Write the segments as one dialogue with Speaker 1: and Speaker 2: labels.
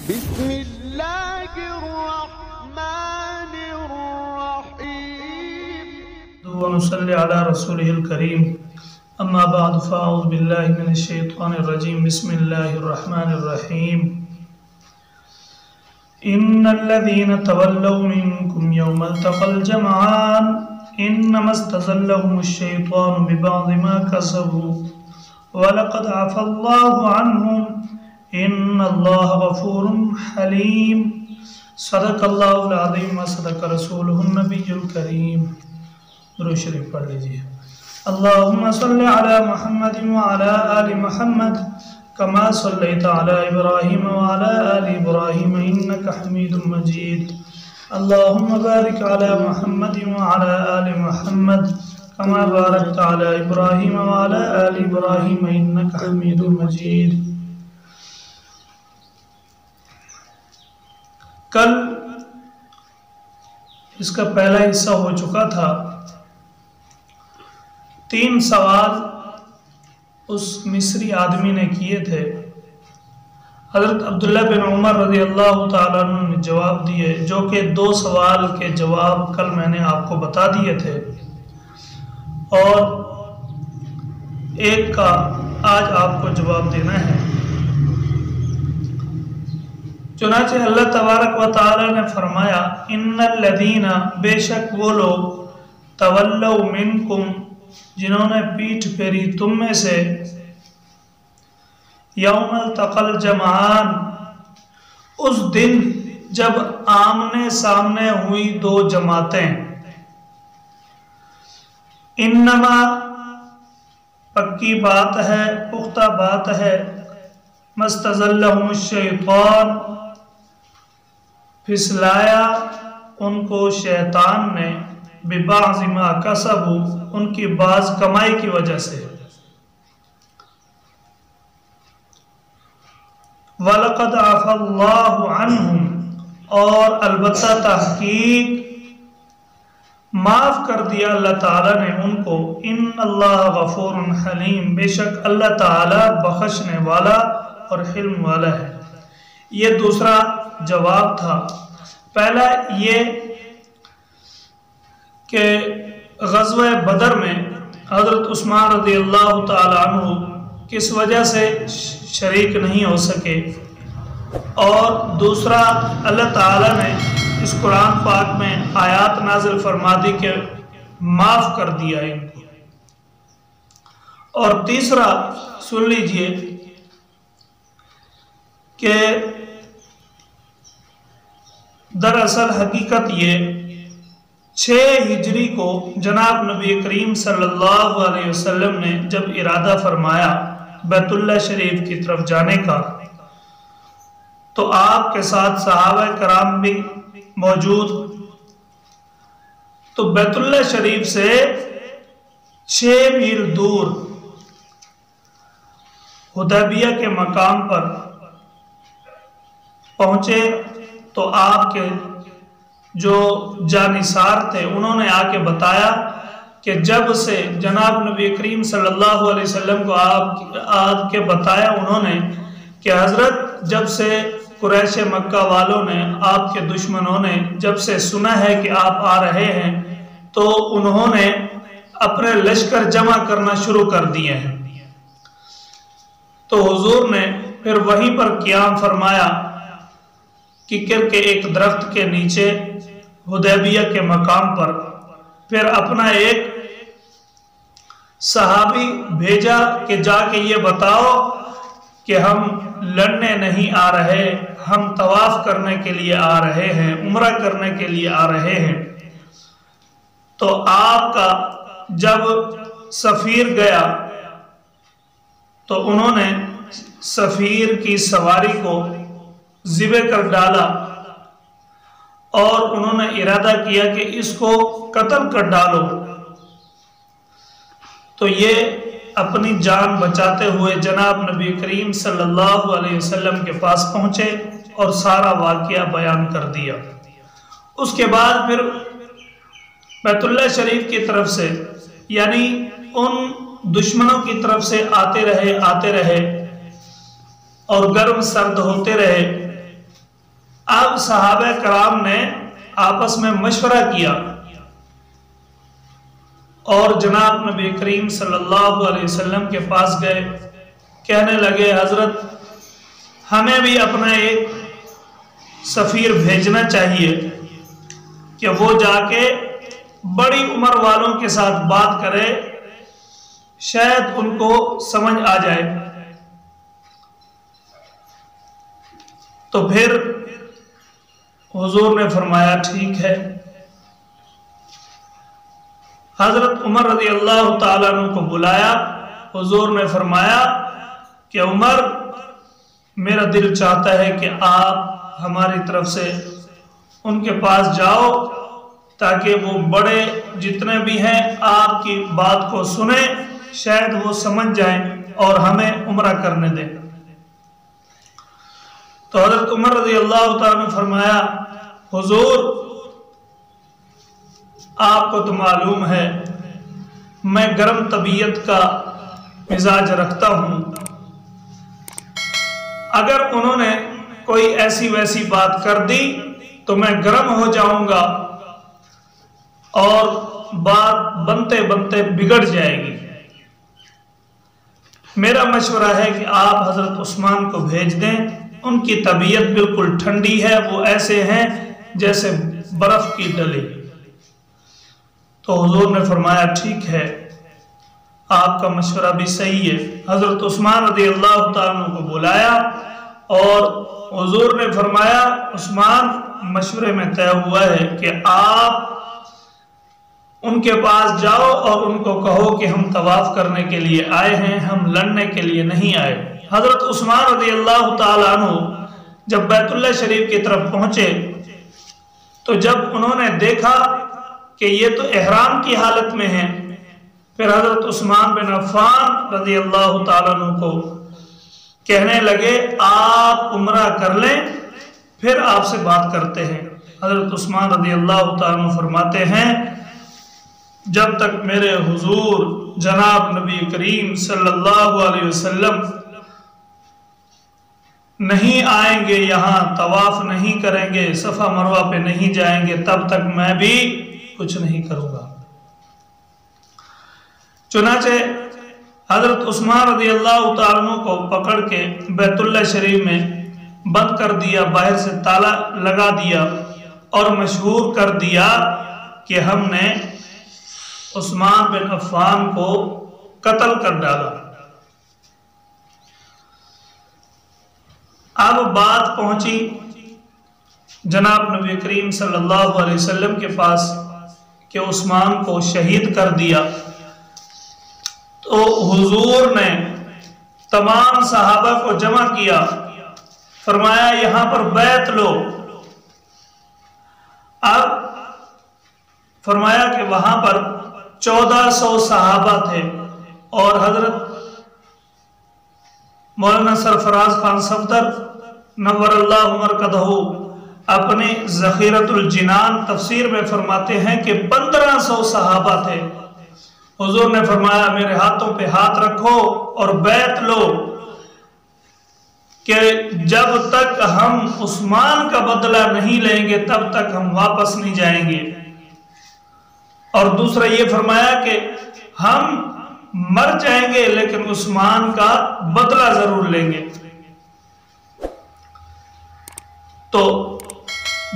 Speaker 1: بسم الله الرحمن الرحيم
Speaker 2: ونصلي على رسوله الكريم أما بعد فأعوذ بالله من الشيطان الرجيم بسم الله الرحمن الرحيم إن الذين تولوا منكم يوم التقى الجمعان إنما استزلهم الشيطان ببعض ما كسبوا ولقد عفى الله عنهم إن الله غفور حليم صدق الله العظيم وصدق رسوله النبي الكريم درود شریف پڑھ لیجئے اللهم صل على محمد وعلى آل محمد كما صليت على إبراهيم وعلى آل إبراهيم إنك حميد مجيد اللهم بارك على محمد وعلى آل محمد كما باركت على إبراهيم وعلى آل إبراهيم إنك حميد مجيد کل اس کا پہلا حصہ ہو چکا تھا 3 سوال اس مصری آدمی نے کیے تھے حضرت عبداللہ بن عمر رضی اللہ تعالیٰ عنہ نے جواب دیے جو کہ 2 سوال کے جواب کل میں نے آپ کو بتا دیے تھے اور ایک کا آج آپ کو جواب دینا ہے چنانچہ اللہ تبارک و تعالی نے فرمایا ان الذین بے شک وہ لوگ تولوا منکم جنہوں نے پیٹھ پھیری تم میں سے یوم التقى الجمعان اس دن جب آمنے سامنے ہوئی 2 جماعتیں انما پکی بات ہے پختہ بات ہے مستزلہم الشیطان پھسلایا ان کو شیطان نے ببعض ما کسبوا ان کی بعض کمائی کی وجہ سے وَلَقَدْ عَفَى اللَّهُ عَنْهُمْ اور البتہ تحقیق معاف کر دیا اللہ تعالیٰ نے ان کو ان اللہ غفور حلیم بے شک اللہ تعالیٰ بخشنے والا اور حلم والا ہے یہ دوسرا جواب تھا پہلا یہ کہ غزوہ بدر میں حضرت عثمان رضی اللہ تعالیٰ عنہ کس وجہ سے شریک نہیں ہو سکے اور دوسرا اللہ تعالیٰ نے اس قرآن پاک میں آیات نازل فرما دی کہ معاف کر دیا ان کو اور تیسرا سن لیجئے کہ دراصل حقیقت یہ 6 ہجری کو جناب نبی کریم صلی اللہ علیہ وسلم نے جب ارادہ فرمایا بیت اللہ شریف کی طرف جانے کا تو آپ کے ساتھ صحابہ کرام بھی موجود تو بیت اللہ شریف سے 6 میل دور حدیبیہ کے مقام پر پہنچے تو آپ کے جو جانثار تھے انہوں نے آ کے بتایا کہ جب سے جناب نبی کریم صلی اللہ علیہ وسلم کو آپ کے بتایا انہوں نے کہ حضرت جب سے قریش مکہ والوں نے آپ کے دشمنوں نے جب سے سنا ہے کہ آپ آ رہے ہیں تو انہوں نے اپنے لشکر جمع کرنا شروع کر دیے ہیں تو حضور نے پھر وہیں پر قیام فرمایا ککر کے ایک درخت کے نیچے حدیبیہ کے مقام پر پھر اپنا ایک صحابی بھیجا کہ جا کے یہ بتاؤ کہ ہم لڑنے نہیں آ رہے ہم طواف کرنے کے لیے آ رہے ہیں عمرہ کرنے کے لیے آ رہے ہیں تو آپ کا جب سفیر گیا تو انہوں نے سفیر کی سواری کو ذبح کر ڈالا اور انہوں نے ارادہ کیا کہ اس کو قتل کر ڈالو تو یہ اپنی جان بچاتے ہوئے جناب نبی کریم صلی اللہ علیہ وسلم کے پاس پہنچے اور سارا واقعہ بیان کر دیا اس کے بعد پھر بیت اللہ شریف کی طرف سے یعنی ان دشمنوں کی طرف سے آتے رہے اور گرم سرد ہوتے رہے اب صحابہ کرام نے آپس میں مشورہ کیا اور جناب نبی کریم صلی اللہ علیہ وسلم کے پاس گئے، کہنے لگے حضرت ہمیں بھی اپنا ایک سفیر بھیجنا چاہیے کہ وہ جا کے بڑی عمر والوں کے ساتھ بات کرے، شاید ان کو سمجھ آ جائے۔ تو پھر حضور نے فرمایا ٹھیک ہے۔ حضرت عمر رضی اللہ تعالیٰ عنہ کو بلایا، حضور نے فرمایا کہ عمر میرا دل چاہتا ہے کہ آپ ہماری طرف سے ان کے پاس جاؤ تاکہ وہ بڑے جتنے بھی ہیں آپ کی بات کو سنیں، شاید وہ سمجھ جائیں اور ہمیں عمرہ کرنے دیں۔ تو حضرت عمر رضی اللہ تعالیٰ نے فرمایا حضور آپ کو تو معلوم ہے میں گرم طبیعت کا مزاج رکھتا ہوں، اگر انہوں نے کوئی ایسی ویسی بات کر دی تو میں گرم ہو جاؤں گا اور بات بنتے بنتے بگڑ جائے گی۔ میرا مشورہ ہے کہ آپ حضرت عثمان کو بھیج دیں، ان کی طبیعت بالکل ٹھنڈی ہے، وہ ایسے ہیں جیسے برف کی ڈلی۔ تو حضور نے فرمایا ٹھیک ہے، آپ کا مشورہ بھی صحیح ہے۔ حضرت عثمان رضی اللہ تعالیٰ عنہ کو بلایا اور حضور نے فرمایا عثمان مشورے میں طے ہوا ہے کہ آپ ان کے پاس جاؤ اور ان کو کہو کہ ہم طواف کرنے کے لیے آئے ہیں، ہم لڑنے کے لیے نہیں آئے۔ حضرت عثمان رضی اللہ تعالیٰ عنہ جب بیت اللہ شریف کی طرف پہنچے تو جب انہوں نے دیکھا کہ یہ تو احرام کی حالت میں ہیں، پھر حضرت عثمان بن عفان رضی اللہ تعالیٰ عنہ کو کہنے لگے آپ عمرہ کر لیں پھر آپ سے بات کرتے ہیں۔ حضرت عثمان رضی اللہ تعالیٰ عنہ فرماتے ہیں جب تک میرے حضور جناب نبی کریم صلی اللہ علیہ وسلم نہیں آئیں گے، یہاں طواف نہیں کریں گے، صفا مروہ پہ نہیں جائیں گے، تب تک میں بھی کچھ نہیں کروں گا۔ چنانچہ حضرت عثمان رضی اللہ تعالیٰ عنہ کو پکڑ کے بیت اللہ شریف میں بند کر دیا، باہر سے تالا لگا دیا اور مشہور کر دیا کہ ہم نے عثمان بن عفان کو قتل کر ڈالا۔ اب بات پہنچی جناب نبی کریم صلی اللہ علیہ وسلم کے پاس کہ عثمان کو شہید کر دیا، تو حضور نے تمام صحابہ کو جمع کیا، فرمایا یہاں پر بیعت لو۔ اب فرمایا کہ وہاں پر 1400 صحابہ تھے اور حضرت مولانا سرفراز خان صفدر نور اللہ مرکزہ اپنے ذخیرۃ الجنان تفسیر میں فرماتے ہیں کہ 1500 صحابہ تھے۔ حضور نے فرمایا میرے ہاتھوں پہ ہاتھ رکھو اور بیعت لو کہ جب تک ہم عثمان کا بدلہ نہیں لیں گے تب تک ہم واپس نہیں جائیں گے۔ اور دوسرا یہ فرمایا کہ ہم مر جائیں گے لیکن عثمان کا بدلہ ضرور لیں گے۔ تو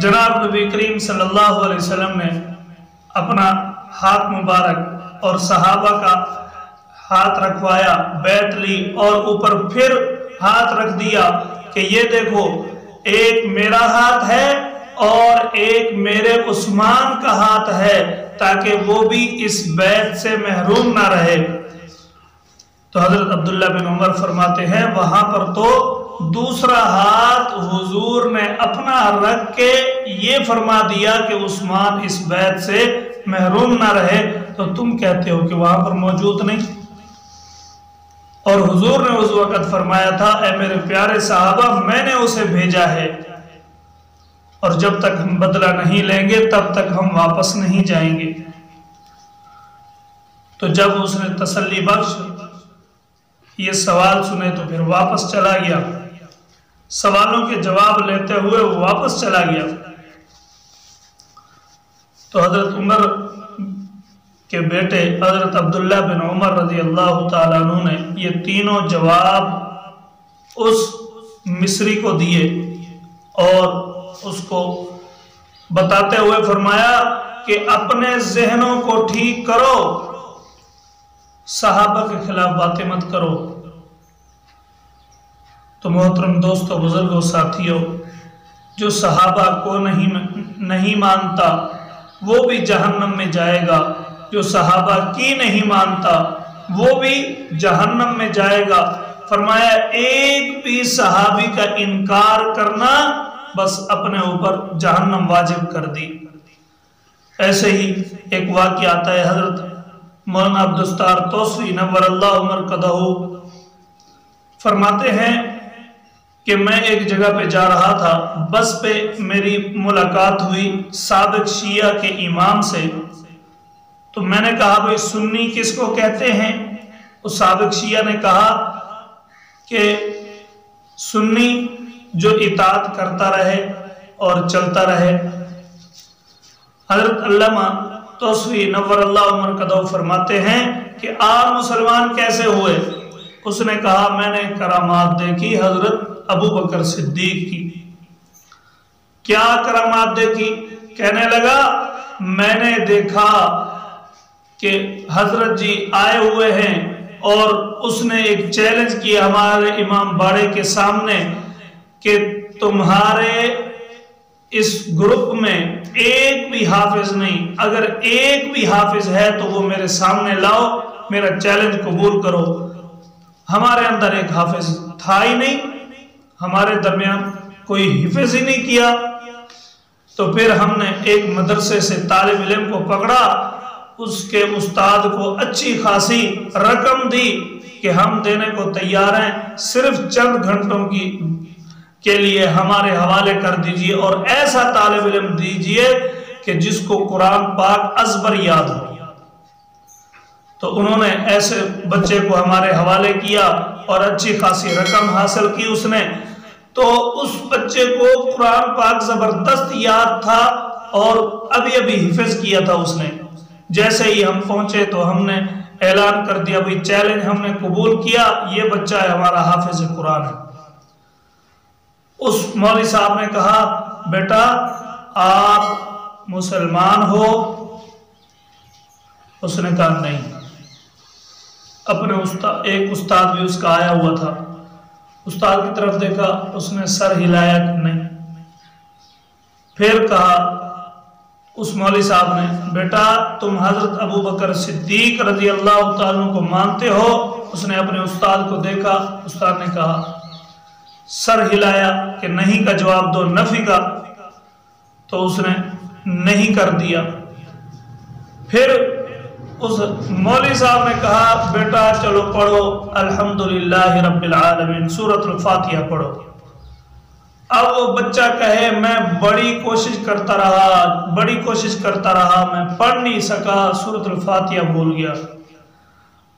Speaker 2: جناب نبی کریم صلی اللہ علیہ وسلم نے اپنا ہاتھ مبارک اور صحابہ کا ہاتھ رکھوایا، بیعت لی اور اوپر پھر ہاتھ رکھ دیا کہ یہ دیکھو ایک میرا ہاتھ ہے اور ایک میرے عثمان کا ہاتھ ہے تاکہ وہ بھی اس بیعت سے محروم نہ رہے۔ تو حضرت عبداللہ بن عمر فرماتے ہیں وہاں پر تو دوسرا ہاتھ حضور نے اپنا رکھ کے یہ فرما دیا کہ عثمان اس بیعت سے محروم نہ رہے، تو تم کہتے ہو کہ وہاں پر موجود نہیں۔ اور حضور نے اس وقت فرمایا تھا اے میرے پیارے صحابہ میں نے اسے بھیجا ہے اور جب تک ہم بدلہ نہیں لیں گے تب تک ہم واپس نہیں جائیں گے۔ تو جب اس نے تسلی بخش یہ سوال سنے تو پھر واپس چلا گیا۔ سوالوں کے جواب لیتے ہوئے وہ واپس چلا گیا۔ تو حضرت عمر کے بیٹے حضرت عبداللہ بن عمر رضی اللہ تعالیٰ عنہ نے یہ تینوں جواب اس مصری کو دیے اور اس کو بتاتے ہوئے فرمایا کہ اپنے ذہنوں کو ٹھیک کرو، صحابہ کے خلاف باتیں مت کرو۔ تو محترم دوستو، بزرگوں، ساتھیوں، جو صحابہ کو نہیں مانتا وہ بھی جہنم میں جائے گا، جو صحابہ کی نہیں مانتا وہ بھی جہنم میں جائے گا۔ فرمایا ایک بھی صحابی کا انکار کرنا بس اپنے اوپر جہنم واجب کر دی۔ ایسے ہی ایک واقعہ آتا ہے، حضرت مولانا عبدالستار توسوی نور اللہ مرقدہ فرماتے ہیں کہ میں ایک جگہ پہ جا رہا تھا، بس پہ میری ملاقات ہوئی سابق شیعہ کے امام سے۔ تو میں نے کہا بھئی سنی کس کو کہتے ہیں؟ اس سابق شیعہ نے کہا کہ سنی جو اطاعت کرتا رہے اور چلتا رہے۔ حضرت علامہ توسوی نور اللہ مرقدہ فرماتے ہیں کہ آپ مسلمان کیسے ہوئے؟ اس نے کہا میں نے کرامات دیکھی حضرت ابو بکر صدیق کی۔ کیا کرامات دیکھی؟ کہنے لگا میں نے دیکھا کہ حضرت جی آئے ہوئے ہیں اور اس نے ایک چیلنج کیا ہمارے امام باڑے کے سامنے کہ تمہارے اس گروپ میں ایک بھی حافظ نہیں، اگر ایک بھی حافظ ہے تو وہ میرے سامنے لاؤ، میرا چیلنج قبول کرو۔ ہمارے اندر ایک حافظ تھا ہی نہیں، ہمارے درمیان کوئی حفظ ہی نہیں کیا۔ تو پھر ہم نے ایک مدرسے سے طالب علم کو پکڑا، اس کے استاد کو اچھی خاصی رقم دی کہ ہم دینے کو تیار ہیں، صرف چند گھنٹوں کے لیے ہمارے حوالے کر دیجئے اور ایسا طالب علم دیجئے کہ جس کو قرآن پاک ازبر یاد ہو۔ تو انہوں نے ایسے بچے کو ہمارے حوالے کیا اور اچھی خاصی رقم حاصل کی اس نے۔ تو اس بچے کو قرآن پاک زبردست یاد تھا اور ابھی حفظ کیا تھا اس نے۔ جیسے ہی ہم پہنچے تو ہم نے اعلان کر دیا بھئی چیلنج ہم نے قبول کیا، یہ بچہ ہے ہمارا حافظ قرآن ہے۔ اس مولوی صاحب نے کہا بیٹا آپ مسلمان ہو؟ اس نے کہا نہیں۔ اپنے ایک استاد بھی اس کا آیا ہوا تھا، استاد کی طرف دیکھا، اس نے سر ہلایا کہ نہیں۔ پھر کہا اس مولوی صاحب نے بیٹا تم حضرت ابو بکر صدیق رضی اللہ تعالیٰ کو مانتے ہو؟ اس نے اپنے استاد کو دیکھا، استاد نے کہا سر ہلایا کہ نہیں کا جواب دو، نفی کا، تو اس نے نہیں کر دیا۔ پھر اس مولوی صاحب نے کہا بیٹا چلو پڑھو الحمدللہ رب العالمین سورۃ الفاتحہ پڑھو۔ اب وہ بچہ کہے میں بڑی کوشش کرتا رہا میں پڑھ نہیں سکا، سورۃ الفاتحہ بھول گیا۔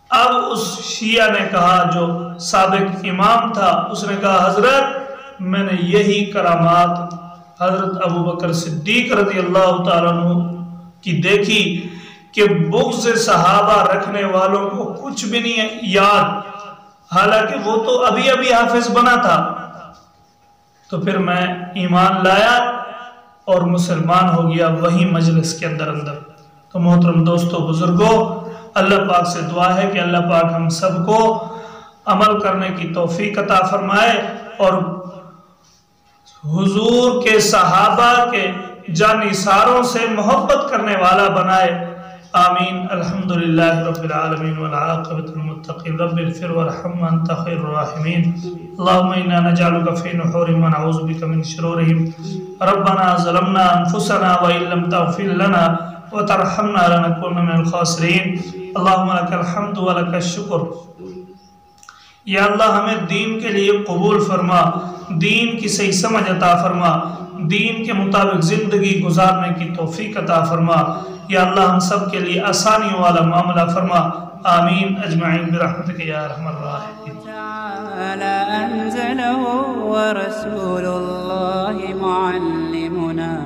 Speaker 2: اب اس شیعہ نے کہا جو سابق امام تھا، اس نے کہا حضرت میں نے یہی کرامات حضرت ابو بکر صدیق رضی اللہ تعالیٰ عنہ کی دیکھی کہ بغض صحابہ رکھنے والوں کو کچھ بھی نہیں یاد، حالانکہ وہ تو ابھی حافظ بنا تھا۔ تو پھر میں ایمان لایا اور مسلمان ہو گیا وہی مجلس کے اندر۔ تو محترم دوستو بزرگوں، اللہ پاک سے دعا ہے کہ اللہ پاک ہم سب کو عمل کرنے کی توفیق عطا فرمائے اور حضور کے صحابہ کے جانثاروں سے محبت کرنے والا بنائے۔ آمین۔ الحمدللہ رب العالمین والعاقبۃ للمتقین رب اغفر وارحم وانت خیر الراحمین۔ اللہم انا نجعلک فی نحورہم ونعوذ بک من شرورہم۔ ربنا ظلمنا انفسنا وان لم تغفر لنا وترحمنا لنکونن من الخاسرین۔ اللہم لک الحمد ولک الشکر۔ یا اللہ ہمیں دین کے لیے قبول فرما، دین کی صحیح سمجھ عطا فرما، دین کے مطابق زندگی گزارنے کی توفیق عطا فرما۔ یا اللہ ہم سب کے لیے آسانیوں والا معاملہ فرما۔ آمین اجمعین برحمتک یا ارحم الراحمین۔
Speaker 3: تعالى أنزله ورسول الله معلمنا